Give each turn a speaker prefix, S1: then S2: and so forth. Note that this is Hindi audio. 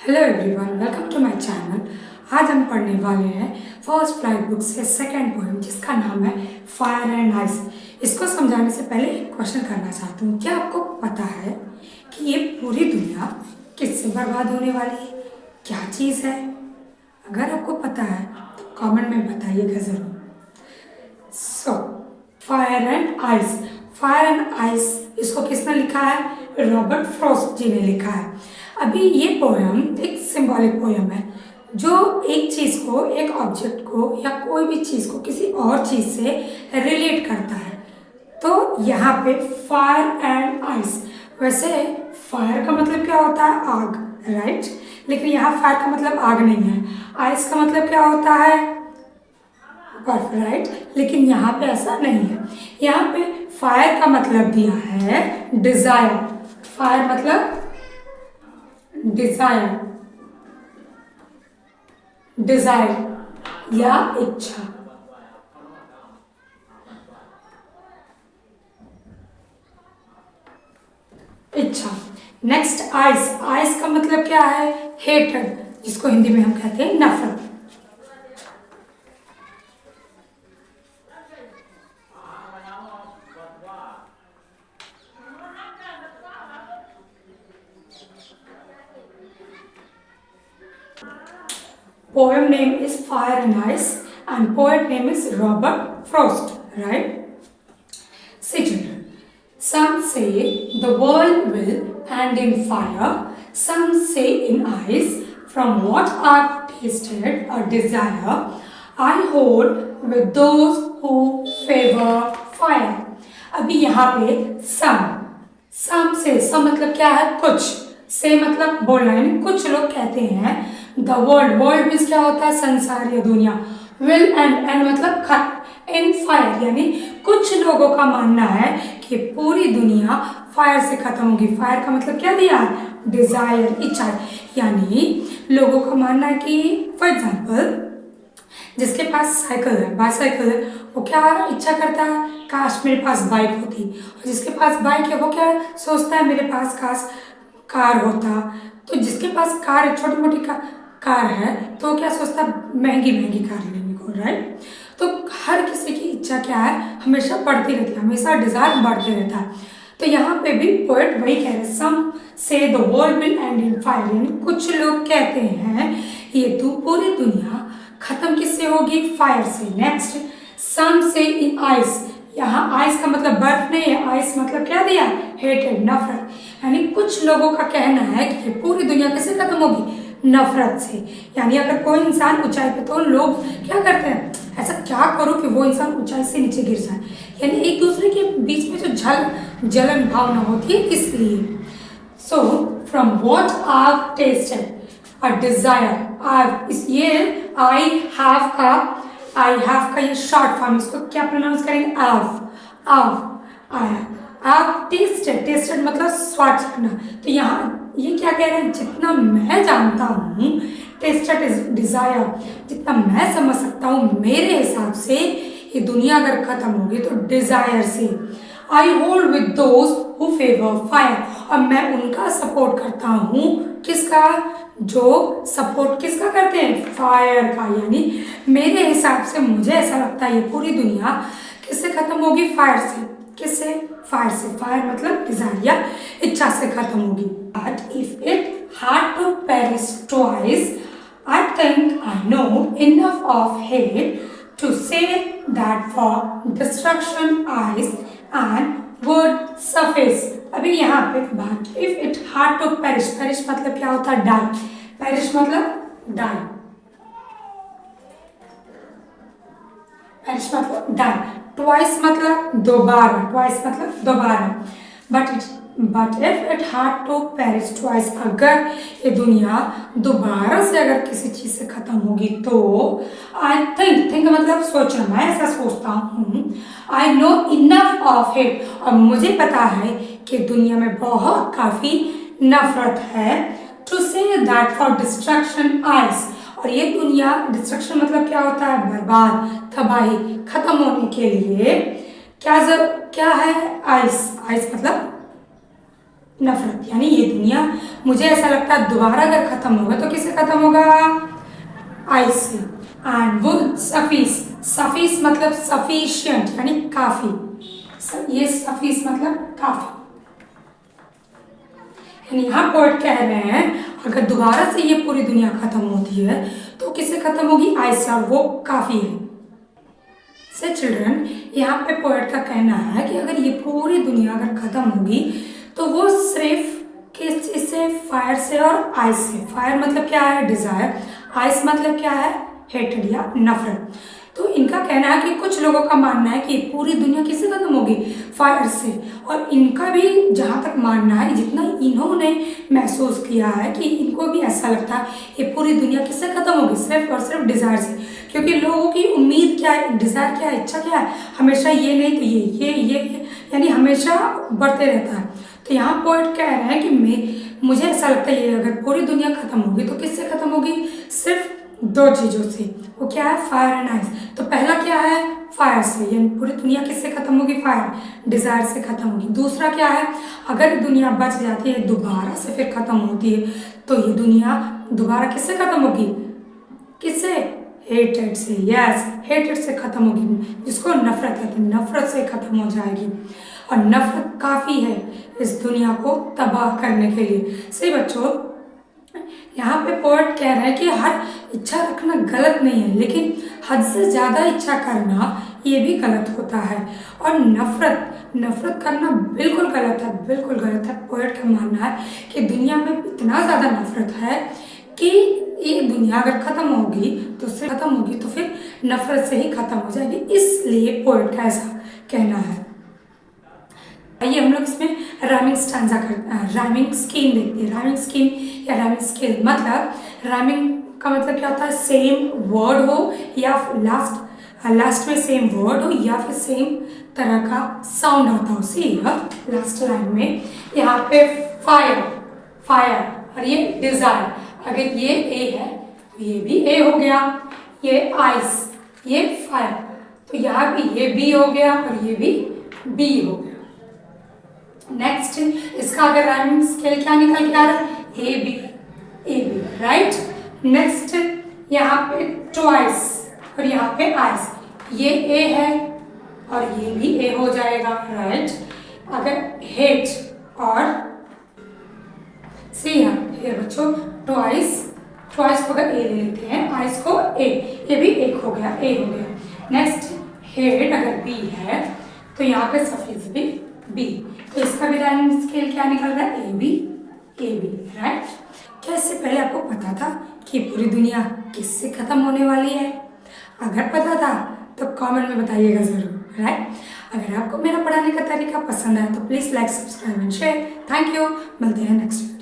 S1: Hello everyone, welcome to my channel. आज हम पढ़ने वाले हैं फर्स्ट फ्लाइट बुक से सेकंड पोएम जिसका नाम है फायर एंड आइस। इसको समझाने से पहले एक क्वेश्चन करना चाहती हूँ। क्या आपको पता है कि ये पूरी दुनिया किससे बर्बाद होने वाली है? क्या चीज़ है? अगर आपको पता है तो कमेंट में बताइएगा ज़रूर। So fire and ice, fire and ice इसको किसने लिखा है? रॉबर्ट फ्रॉस्ट जी ने लिखा है। अभी ये पोएम एक सिंबॉलिक पोएम है जो एक चीज़ को, एक ऑब्जेक्ट को या कोई भी चीज़ को किसी और चीज़ से रिलेट करता है। तो यहाँ पे फायर एंड आइस, वैसे फायर का मतलब क्या होता है? आग, राइट। लेकिन यहाँ फायर का मतलब आग नहीं है। आइस का मतलब क्या होता है? बर्फ, राइट। लेकिन यहाँ पे ऐसा नहीं है। यहाँ पे फायर का मतलब दिया है डिजायर। फायर मतलब डिजायर, डिजायर या इच्छा। इच्छा। नेक्स्ट आइस, आइस का मतलब क्या है? हेटेड, जिसको हिंदी में हम कहते हैं नफरत। Poem name is Fire and Ice and poet name is Robert Frost, right? See children, some say the world will end in fire, some say in ice. From what I've tasted or desire, I hold with those who favor fire. अभी यहाँ पे some से some मतलब क्या है? कुछ, से मतलब बोलना, यानी कुछ लोग कहते हैं द वर्ल्ड, वर्ल्ड मीन्स क्या होता है? संसार या दुनिया। विल एंड मतलब खत्म, इन फायर यानी कुछ लोगों का मानना है कि पूरी दुनिया फायर से खत्म होगी। फायर का मतलब क्या दिया है? डिजायर, इच्छा। यानी लोगों का मानना है कि फॉर एग्जाम्पल जिसके पास साइकिल है, बाइसाइकिल है, वो क्या इच्छा करता है? काश मेरे पास बाइक होती। और जिसके पास बाइक है वो क्या सोचता है? मेरे पास काश कार होता। तो जिसके पास कार है, छोटी मोटी कार है, तो वो क्या सोचता है? महंगी महंगी कार लेने को, राइट। तो हर किसी की इच्छा क्या है? हमेशा बढ़ती रहती है, हमेशा डिजायर बढ़ते रहता है। तो यहाँ पे भी पोएट वही कह रहे हैं, सम से the world will and in fire, यानी कुछ लोग कहते हैं ये पूरी दुनिया खत्म किससे होगी? फायर से। नेक्स्ट सम से इन आइस, यहाँ आइस का मतलब बर्फ नहीं है, आइस मतलब क्या दिया? हेटेड, नफरत। यानी कुछ लोगों का कहना है कि पूरी दुनिया किससे खत्म होगी? नफरत से। यानी अगर कोई इंसान ऊंचाई पे, तो लोग क्या करते हैं? ऐसा क्या करो कि वो इंसान ऊंचाई से नीचे गिर जाए। यानी एक दूसरे के बीच में जो जलन भावना होती है, इसलिए। सो फ्रॉम वॉट आव टेस्टेड अ डिजायर, ये आई हैव का ये शॉर्ट फॉर्म, इसको क्या प्रोनाउंस करेंगे? आव टेस्टेड मतलब स्वाद चखना। तो यहाँ ये क्या कह रहे हैं? जितना मैं जानता हूँ, टेस्टेड इज डिजायर, जितना मैं समझ सकता हूँ, मेरे हिसाब से ये दुनिया अगर खत्म होगी तो डिजायर से। I hold with those who favour fire, और मैं उनका सपोर्ट करता हूँ। किसका? जो सपोर्ट किसका करते हैं? फायर का। यानी मेरे हिसाब से मुझे ऐसा लगता है ये पूरी दुनिया किससे खत्म होगी? फायर से। किससे? फायर से। फायर मतलब डिजायर या इच्छा से खत्म होगी। But if it had to perish twice, I think I know enough of hate to say that for destruction ice and would suffice. अभी यहाँ पे but if it had to perish, perish मतलब क्या होता है? die, perish मतलब die, perish मतलब die, twice मतलब दोबारा, twice मतलब दोबारा। But if it had to perish twice, अगर ये दुनिया दोबारा से अगर किसी चीज से खत्म होगी तो आई थिंक मतलब सोचना, मैं ऐसा सोचता हूँ। I know enough of it, और मुझे पता है कि दुनिया में बहुत काफी नफरत है। To say that for destruction ice, और ये दुनिया, डिस्ट्रक्शन मतलब क्या होता है? बर्बाद, तबाही, खत्म होने के लिए क्या है? आइस, आइस मतलब नफरत। यानी ये दुनिया मुझे ऐसा लगता है दोबारा अगर खत्म होगा तो किससे खत्म होगा? आइस से। एंड वो सफीस, सफीस मतलब सफिशियंट यानी काफी, ये सफीस मतलब काफी। यानी यहाँ पोएट कह रहे हैं अगर दोबारा से ये पूरी दुनिया खत्म होती है तो किससे खत्म होगी? आइस से, और वो काफी है। से चिल्ड्रन, यहाँ पे पोएट का कहना है कि अगर ये पूरी दुनिया अगर खत्म होगी तो वो सिर्फ किस चीज से? फायर से और आइस से। फायर मतलब क्या है? डिजायर। आइस मतलब क्या है? हेटेड या नफरत। तो इनका कहना है कि कुछ लोगों का मानना है कि पूरी दुनिया किससे खत्म होगी? फायर से। और इनका भी जहाँ तक मानना है, जितना इन्होंने महसूस किया है कि इनको भी ऐसा लगता है ये पूरी दुनिया किससे खत्म होगी? सिर्फ और सिर्फ डिजायर से। क्योंकि लोगों की उम्मीद क्या है? डिजायर क्या है? इच्छा क्या है? हमेशा ये नहीं तो ये यानी हमेशा बढ़ते रहता है। तो यहाँ पोएट कह रहे हैं कि मुझे ऐसा लगता है ये अगर पूरी दुनिया खत्म होगी तो किससे खत्म होगी? सिर्फ दो चीजों से। वो क्या है? Fire and ice. तो पहला क्या है? फायर से, यानी पूरी दुनिया किससे खत्म होगी? फायर, डिजायर से खत्म होगी। दूसरा क्या है? अगर दुनिया बच जाती है दोबारा से फिर खत्म होती है तो ये दुनिया दोबारा किससे खत्म होगी? किससे? हेटेड से। यस, हेटेड से खत्म होगी, जिसको नफरत कहते हैं। नफरत से खत्म हो जाएगी। और नफरत काफी है इस दुनिया को तबाह करने के लिए। सही बच्चों, यहाँ पे पोएट कह रहे हैं कि हर इच्छा रखना गलत नहीं है, लेकिन हद से ज़्यादा इच्छा करना ये भी गलत होता है। और नफरत करना बिल्कुल गलत है, बिल्कुल गलत है। पोएट का मानना है कि दुनिया में इतना ज़्यादा नफरत है कि ये दुनिया अगर खत्म होगी तो उससे खत्म होगी तो फिर नफरत से ही खत्म हो जाएगी। इसलिए पोएट का ऐसा कहना है। आइए हम लोग इसमें राइमिंग स्टैंजा राइमिंग स्कीम देखते हैं। राइमिंग स्कीम या राइमिंग स्केल मतलब, राइमिंग का मतलब क्या होता है? सेम वर्ड हो या लास्ट में सेम वर्ड हो या फिर सेम तरह का साउंड आता हो। सी लास्ट लाइन में यहाँ पे फायर और ये डिजायर, अगर ये ए है तो ये भी ए हो गया, ये आइस, ये फायर, तो यहाँ भी ये बी हो गया और ये भी बी हो गया। नेक्स्ट इसका अगर राइमिंग स्केल क्या निकल के आ रहा है? A B, right. नेक्स्ट यहाँ पे ट्वाइस और यहाँ पे आइस, ये ए है और ये भी ए हो जाएगा, राइट। अगर हेट और सी here बच्चों ट्वाइस को अगर ए ले लेते हैं, आइस को ए, ये भी एक हो गया, ए हो गया। नेक्स्ट हेड अगर बी है तो यहाँ पे सफिक्स भी बी, तो इसका भी राइमिंग स्केल क्या निकल रहा है? A B, right. क्या इससे पहले आपको पता था कि पूरी दुनिया किससे खत्म होने वाली है? अगर पता था तो कमेंट में बताइएगा जरूर, राइट। अगर आपको मेरा पढ़ाने का तरीका पसंद आया तो please like, subscribe and share. Thank you, मिलते हैं नेक्स्ट।